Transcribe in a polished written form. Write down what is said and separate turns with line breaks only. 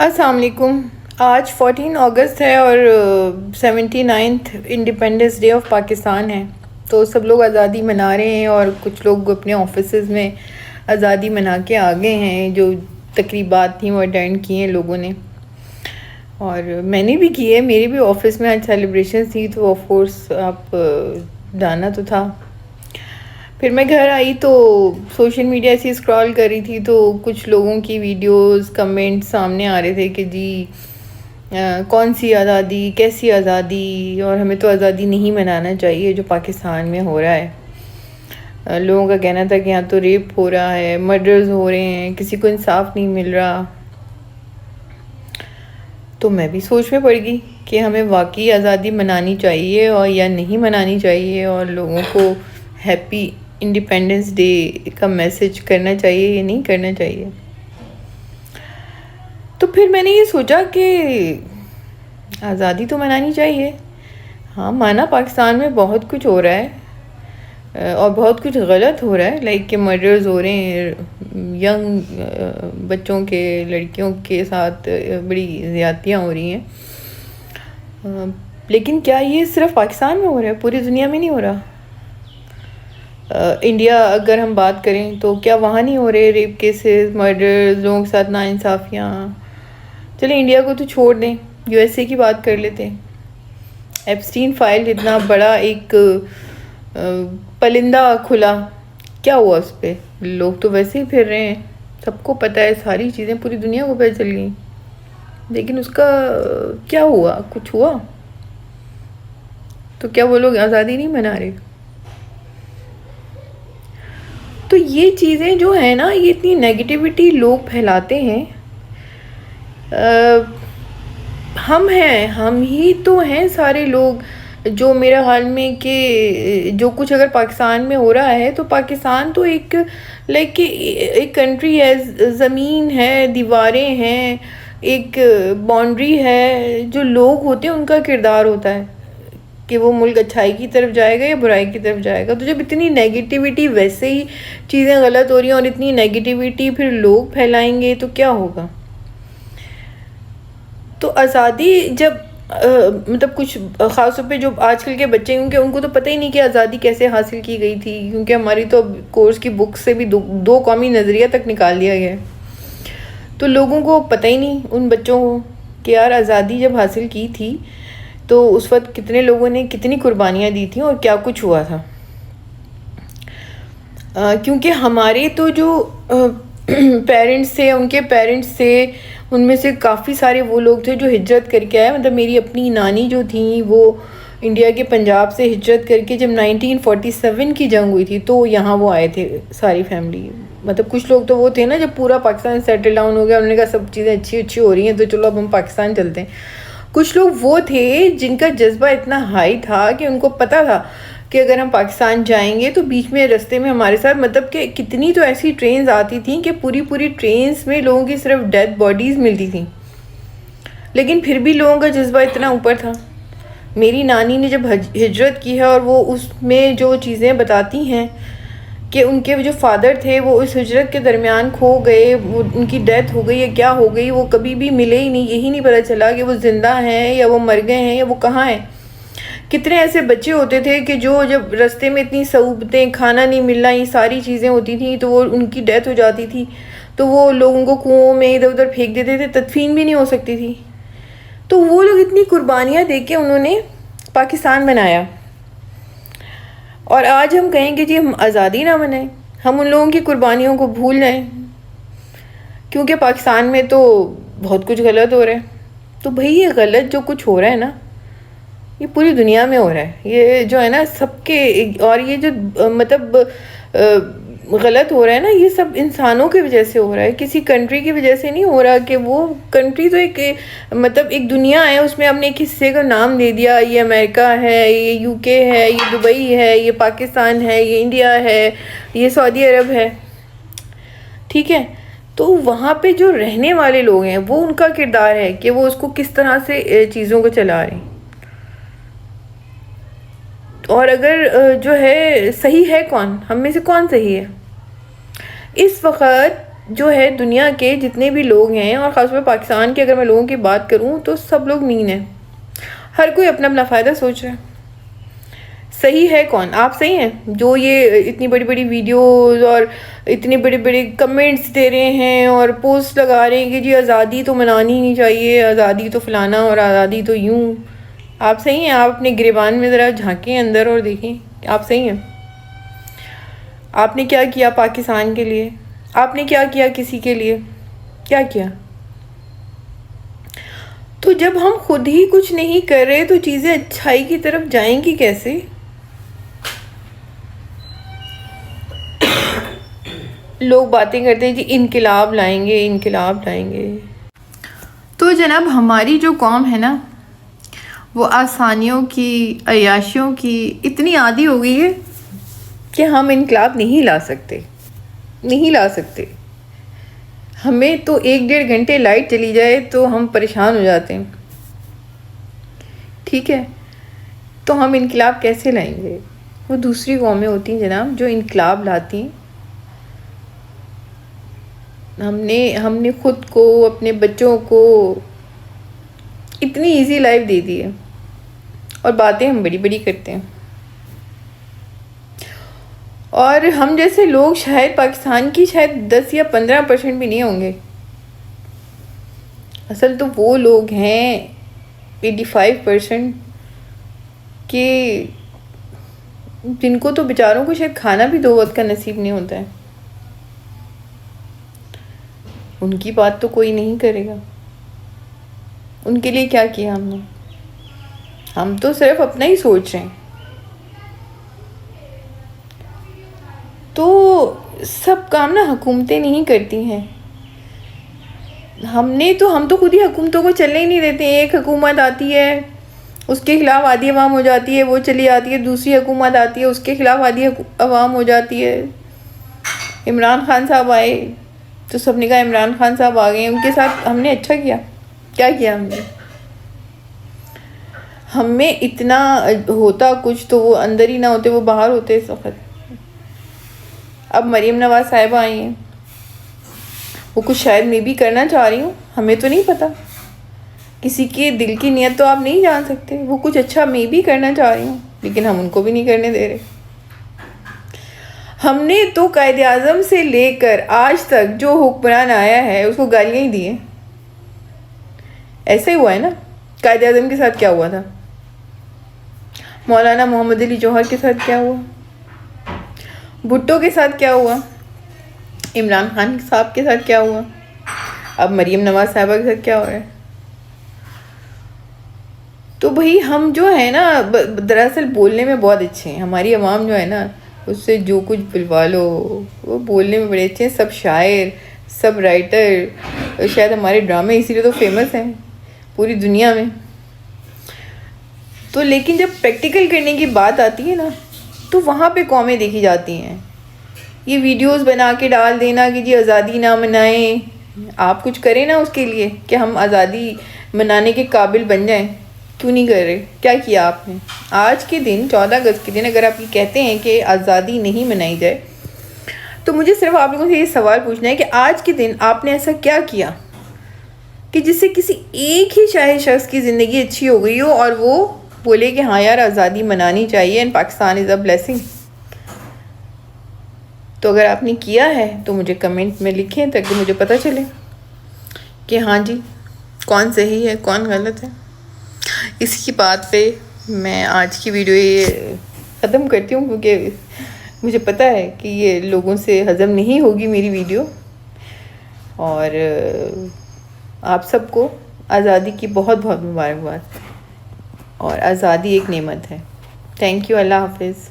السلام علیکم۔ آج 14 اگست ہے اور 79th independence day of Pakistan ہے، تو سب لوگ آزادی منا رہے ہیں اور کچھ لوگ اپنے آفیسز میں آزادی منا کے آ گئے ہیں۔ جو تقریبات تھیں وہ اٹینڈ کی ہیں لوگوں نے، اور میں نے بھی کی ہے، میری بھی آفس میں آج سیلیبریشن تھی، تو آف کورس آپ جانا تو تھا۔ پھر میں گھر آئی تو سوشل میڈیا سے اسکرال کر رہی تھی، تو کچھ لوگوں کی ویڈیوز کمنٹ سامنے آ رہے تھے کہ جی کون سی آزادی، کیسی آزادی، اور ہمیں تو آزادی نہیں منانا چاہیے جو پاکستان میں ہو رہا ہے۔ لوگوں کا کہنا تھا کہ یہاں تو ریپ ہو رہا ہے، مرڈرز ہو رہے ہیں، کسی کو انصاف نہیں مل رہا۔ تو میں بھی سوچ میں پڑ گئی کہ ہمیں واقعی آزادی منانی چاہیے اور یا نہیں منانی چاہیے، اور لوگوں کو ہیپی انڈیپینڈنس ڈے کا میسج کرنا چاہیے یا نہیں کرنا چاہیے۔ تو پھر میں نے یہ سوچا کہ آزادی تو منانی چاہیے۔ ہاں، مانا پاکستان میں بہت کچھ ہو رہا ہے اور بہت کچھ غلط ہو رہا ہے، لائک کہ مرڈرز ہو رہے ہیں، ینگ بچوں کے، لڑکیوں کے ساتھ بڑی زیادتیاں ہو رہی ہیں، لیکن کیا یہ صرف پاکستان میں ہو رہا ہے؟ پوری دنیا میں نہیں ہو رہا؟ انڈیا اگر ہم بات کریں تو کیا وہاں نہیں ہو رہے ریپ کیسز، مرڈرز، لوگوں کے ساتھ ناانصافیاں؟ چلیں انڈیا کو تو چھوڑ دیں، یو ایس اے کی بات کر لیتے ہیں۔ ایپسٹین فائل اتنا بڑا ایک پرندہ کھلا، کیا ہوا اس پہ؟ لوگ تو ویسے ہی پھر رہے ہیں، سب کو پتہ ہے، ساری چیزیں پوری دنیا کو پتہ چل گئیں، لیکن اس کا کیا ہوا؟ کچھ ہوا؟ تو کیا وہ لوگ آزادی نہیں منا رہے؟ تو یہ چیزیں جو ہیں نا، یہ اتنی نیگیٹیوٹی لوگ پھیلاتے ہیں۔ ہم ہی تو ہیں سارے لوگ جو میرا حال میں کہ جو کچھ اگر پاکستان میں ہو رہا ہے، تو پاکستان تو ایک لائک کہ ایک کنٹری ہے، زمین ہے، دیواریں ہیں، ایک باؤنڈری ہے، جو لوگ ہوتے ہیں ان کا کردار ہوتا ہے کہ وہ ملک اچھائی کی طرف جائے گا یا برائی کی طرف جائے گا۔ تو جب اتنی نیگیٹیوٹی، ویسے ہی چیزیں غلط ہو رہی ہیں اور اتنی نیگیٹیوٹی پھر لوگ پھیلائیں گے تو کیا ہوگا؟ تو آزادی جب مطلب کچھ خاص طور پہ جو آج کل کے بچے، کیونکہ ان کو تو پتہ ہی نہیں کہ آزادی کیسے حاصل کی گئی تھی، کیونکہ ہماری تو کورس کی بک سے بھی دو قومی نظریہ تک نکال دیا گیا ہے۔ تو لوگوں کو پتہ ہی نہیں، ان بچوں کو، کہ یار آزادی جب حاصل کی تھی تو اس وقت کتنے لوگوں نے کتنی قربانیاں دی تھیں اور کیا کچھ ہوا تھا۔ کیونکہ ہمارے تو جو پیرنٹس تھے، ان کے پیرنٹس تھے، ان میں سے کافی سارے وہ لوگ تھے جو ہجرت کر کے آئے۔ مطلب میری اپنی نانی جو تھیں وہ انڈیا کے پنجاب سے ہجرت کر کے، جب 1947 کی جنگ ہوئی تھی تو یہاں وہ آئے تھے ساری فیملی۔ مطلب کچھ لوگ تو وہ تھے نا، جب پورا پاکستان سیٹل ڈاؤن ہو گیا، انہوں نے کہا سب چیزیں اچھی ہو رہی ہیں تو چلو اب ہم پاکستان چلتے ہیں۔ کچھ لوگ وہ تھے جن کا جذبہ اتنا ہائی تھا کہ ان کو پتہ تھا کہ اگر ہم پاکستان جائیں گے تو بیچ میں رستے میں ہمارے ساتھ، مطلب کہ کتنی تو ایسی ٹرینز آتی تھیں کہ پوری ٹرینز میں لوگوں کی صرف ڈیڈ باڈیز ملتی تھیں، لیکن پھر بھی لوگوں کا جذبہ اتنا اوپر تھا۔ میری نانی نے جب ہجرت کی ہے، اور وہ اس میں جو چیزیں بتاتی ہیں کہ ان کے جو فادر تھے وہ اس ہجرت کے درمیان کھو گئے، وہ ان کی ڈیتھ ہو گئی یا کیا ہو گئی، وہ کبھی بھی ملے ہی نہیں، یہی نہیں پتہ چلا کہ وہ زندہ ہیں یا وہ مر گئے ہیں یا وہ کہاں ہیں۔ کتنے ایسے بچے ہوتے تھے کہ جو جب رستے میں اتنی صعوبتیں، کھانا نہیں ملنا، یہ ساری چیزیں ہوتی تھیں تو وہ ان کی ڈیتھ ہو جاتی تھی، تو وہ لوگوں کو کنوؤں میں ادھر ادھر پھینک دیتے تھے، تدفین بھی نہیں ہو سکتی تھی۔ تو وہ لوگ اتنی قربانیاں دے کے انہوں نے پاکستان بنایا، اور آج ہم کہیں کہ جی ہم آزادی نہ منائیں، ہم ان لوگوں کی قربانیوں کو بھول جائیں، کیونکہ پاکستان میں تو بہت کچھ غلط ہو رہا ہے۔ تو بھئی یہ غلط جو کچھ ہو رہا ہے نا، یہ پوری دنیا میں ہو رہا ہے، یہ جو ہے نا سب کے، اور یہ جو مطلب غلط ہو رہا ہے نا، یہ سب انسانوں کی وجہ سے ہو رہا ہے، کسی کنٹری کی وجہ سے نہیں ہو رہا کہ وہ کنٹری تو ایک مطلب ایک دنیا ہے، اس میں ہم نے ایک حصے کا نام دے دیا، یہ امریکہ ہے، یہ یو کے ہے، یہ دبئی ہے، یہ پاکستان ہے، یہ انڈیا ہے، یہ سعودی عرب ہے، ٹھیک ہے؟ تو وہاں پہ جو رہنے والے لوگ ہیں وہ ان کا کردار ہے کہ وہ اس کو کس طرح سے چیزوں کو چلا رہے ہیں۔ اور اگر جو ہے صحیح ہے کون، ہم میں سے کون صحیح ہے؟ اس وقت جو ہے دنیا کے جتنے بھی لوگ ہیں، اور خاص طور پہ پاکستان کے اگر میں لوگوں کی بات کروں تو سب لوگ مین ہیں. ہر کوئی اپنا اپنا فائدہ سوچ رہا ہے. صحیح ہے کون؟ آپ صحیح ہیں جو یہ اتنی بڑی بڑی ویڈیوز اور اتنے بڑے بڑے کمنٹس دے رہے ہیں اور پوسٹ لگا رہے ہیں کہ جی آزادی تو منانی نہیں چاہیے، آزادی تو فلانا اور آزادی تو یوں. آپ صحیح ہیں؟ آپ اپنے گریبان میں ذرا جھانکیں اندر اور دیکھیں آپ صحیح ہیں. آپ نے کیا کیا پاکستان کے لیے؟ آپ نے کیا کیا کسی کے لیے؟ کیا کیا؟ تو جب ہم خود ہی کچھ نہیں کر رہے تو چیزیں اچھائی کی طرف جائیں گی کیسے؟ لوگ باتیں کرتے ہیں جی انقلاب لائیں گے، انقلاب لائیں گے. تو جناب ہماری جو قوم ہے نا وہ آسانیوں کی، عیاشیوں کی اتنی عادی ہو گئی ہے کہ ہم انقلاب نہیں لا سکتے، نہیں لا سکتے. ہمیں تو 1-1.5 گھنٹے لائٹ چلی جائے تو ہم پریشان ہو جاتے ہیں. ٹھیک ہے، تو ہم انقلاب کیسے لائیں گے؟ وہ دوسری قومیں ہوتی ہیں جناب جو انقلاب لاتی ہیں. ہم نے خود کو، اپنے بچوں کو اتنی ایزی لائف دے دی ہے اور باتیں ہم بڑی بڑی کرتے ہیں. اور ہم جیسے لوگ شاید پاکستان کی شاید 10 یا 15% بھی نہیں ہوں گے. اصل تو وہ لوگ ہیں 85% کہ جن کو تو بیچاروں کو شاید کھانا بھی 2 وقت کا نصیب نہیں ہوتا ہے. ان کی بات تو کوئی نہیں کرے گا. ان کے لیے کیا کیا ہم نے؟ ہم تو صرف اپنا ہی سوچ رہے ہیں. تو سب کام نا حکومتیں نہیں کرتی ہیں. ہم تو خود ہی حکومتوں کو چلنے ہی نہیں دیتے. ایک حکومت آتی ہے اس کے خلاف آدھی عوام ہو جاتی ہے، وہ چلی آتی ہے. دوسری حکومت آتی ہے اس کے خلاف آدھی عوام ہو جاتی ہے. عمران خان صاحب آئے تو سب نے کہا عمران خان صاحب آ گئے، ان کے ساتھ ہم نے اچھا کیا. کیا کیا ہم نے؟ ہمیں اتنا ہوتا کچھ تو وہ اندر ہی نہ ہوتے، وہ باہر ہوتے اس وقت. اب مریم نواز صاحبہ آئی ہیں، وہ کچھ شاید میں بھی کرنا چاہ رہی ہوں، ہمیں تو نہیں پتہ. کسی کے دل کی نیت تو آپ نہیں جان سکتے. وہ کچھ اچھا میں بھی کرنا چاہ رہی ہوں لیکن ہم ان کو بھی نہیں کرنے دے رہے. ہم نے تو قائد اعظم سے لے کر آج تک جو حکمران آیا ہے اس کو گالیاں ہی دی ہیں. ایسے ہی ہوا ہے نا. قائد اعظم کے ساتھ کیا ہوا تھا؟ مولانا محمد علی جوہر کے ساتھ کیا ہوا؟ بھٹو کے ساتھ کیا ہوا؟ عمران خان صاحب کے ساتھ کیا ہوا؟ اب مریم نواز صاحبہ کے ساتھ کیا ہو رہا ہے؟ تو بھئی ہم جو ہے نا دراصل بولنے میں بہت اچھے ہیں. ہماری عوام جو ہے نا اس سے جو کچھ بلوا لو، وہ بولنے میں بڑے اچھے ہیں. سب شاعر، سب رائٹر، شاید ہمارے ڈرامے اسی لیے تو فیمس ہیں پوری دنیا میں. تو لیکن جب پریکٹیکل کرنے کی بات آتی ہے نا تو وہاں پہ قومیں دیکھی جاتی ہیں. یہ ویڈیوز بنا کے ڈال دینا کہ جی آزادی نہ منائیں. آپ کچھ کریں نا اس کے لیے کہ ہم آزادی منانے کے قابل بن جائیں. کیوں نہیں کر رہے؟ کیا کیا آپ نے؟ آج کے دن 14 اگست کے دن اگر آپ یہ کہتے ہیں کہ آزادی نہیں منائی جائے تو مجھے صرف آپ لوگوں سے یہ سوال پوچھنا ہے کہ آج کے دن آپ نے ایسا کیا کیا کہ جس سے کسی ایک ہی شاہد شخص کی زندگی اچھی ہو گئی ہو اور وہ بولے کہ ہاں یار آزادی منانی چاہیے and Pakistan is a blessing. تو اگر آپ نے کیا ہے تو مجھے کمنٹ میں لکھیں تاکہ مجھے پتہ چلے کہ ہاں جی کون صحیح ہے کون غلط ہے. اسی کی بات پہ میں آج کی ویڈیو یہ ختم کرتی ہوں کیونکہ مجھے پتہ ہے کہ یہ لوگوں سے ہضم نہیں ہوگی میری ویڈیو. اور آپ سب کو آزادی کی بہت بہت مبارکباد. اور آزادی ایک نعمت ہے. Thank you. اللہ حافظ.